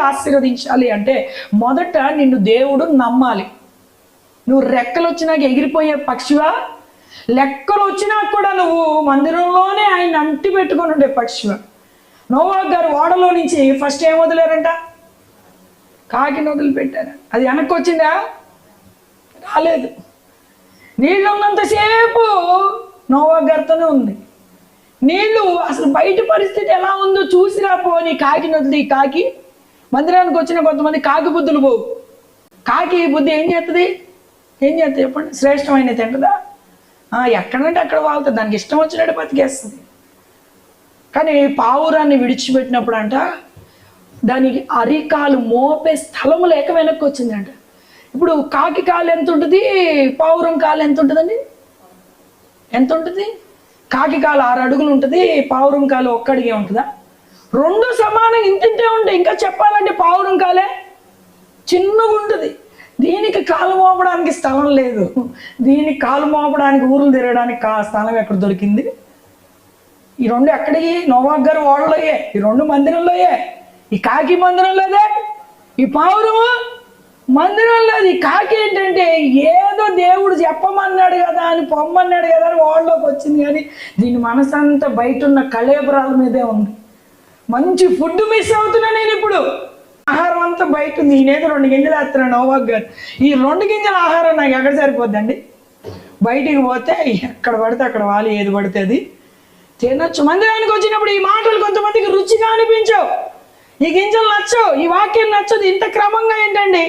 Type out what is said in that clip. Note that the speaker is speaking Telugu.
ఆశీర్వదించాలి అంటే మొదట నిన్ను దేవుడు నమ్మాలి. నువ్వు రెక్కలు వచ్చినాక ఎగిరిపోయే పక్షివా? లెక్కలు వచ్చినా కూడా నువ్వు మందిరంలోనే ఆయన అంటి పెట్టుకొని ఉండే పక్షివా? నోవాహు గారు ఓడలో నుంచి ఫస్ట్ ఏం వదిలేరంట? కాకిని వదిలిపెట్టారు. అది వెనక్కి వచ్చిందా? రాలేదు. నీళ్ళు ఉన్నంతసేపు నోవాహు గారితోనే ఉంది. నీళ్ళు అసలు బయట పరిస్థితి ఎలా ఉందో చూసిరా పోని. కాకిని వదిలి కాకి మందిరానికి వచ్చిన కొంతమంది కాకి బుద్ధులు పోవు. కాకి బుద్ధి ఏం చేస్తుంది చెప్పండి? శ్రేష్టమైన తింటదా? ఎక్కడంటే అక్కడ వాళ్తుంది, దానికి ఇష్టం వచ్చినట్టు బతికేస్తుంది. కానీ పావురాన్ని విడిచిపెట్టినప్పుడు అంట దానికి అరికాలు మోపే స్థలము లేక వెనక్కి వచ్చిందంట. ఇప్పుడు కాకి కాలు ఎంత ఉంటుంది, పావురం కాలు ఎంత ఉంటుందండి? ఎంత ఉంటుంది? కాకి కాలు 6 అడుగులు ఉంటుంది, పావురం కాలు 1 అడిగే ఉంటుందా? 2 సమానం ఇంతింతే ఉంటాయి. ఇంకా చెప్పాలంటే పావురం కాలే చిన్నగా ఉంటుంది. దీనికి కాలు మోపడానికి స్థలం లేదు. దీనికి కాలు మోపడానికి ఊర్లు తిరగడానికి స్థలం ఎక్కడ దొరికింది? ఈ 2 ఎక్కడికి? నోవాహు గారు ఓడలోయే, ఈ 2 మందిరంలోయే. ఈ కాకి మందిరంలోదే, ఈ పావురము మందిరంలోది. ఈ కాకి ఏంటంటే ఏదో దేవుడు చెప్పమన్నాడు కదా అని, పొమ్మన్నాడు కదా అని ఓడలోకి వచ్చింది. కానీ దీని మనసంతా బయట ఉన్న కళేబరాల మీదే ఉంది. మంచి ఫుడ్ మిస్ అవుతున్నా నేను ఇప్పుడు. ఆహారం అంతా బయట ఉంది. నేనేదో 2 గింజలు వేస్తున్నాను నోవాహు గారు. ఈ 2 గింజల ఆహారం నాకు ఎక్కడ సరిపోద్దండి? బయటికి పోతే ఎక్కడ పడితే అక్కడ వాళ్ళు ఏది పడితే అది తినొచ్చు. మందిరానికి వచ్చినప్పుడు ఈ మాటలు కొంతమందికి రుచిగా అనిపించవు, ఈ గింజలు నచ్చవు, ఈ వాక్యం నచ్చదు. ఇంత క్రమంగా ఏంటండి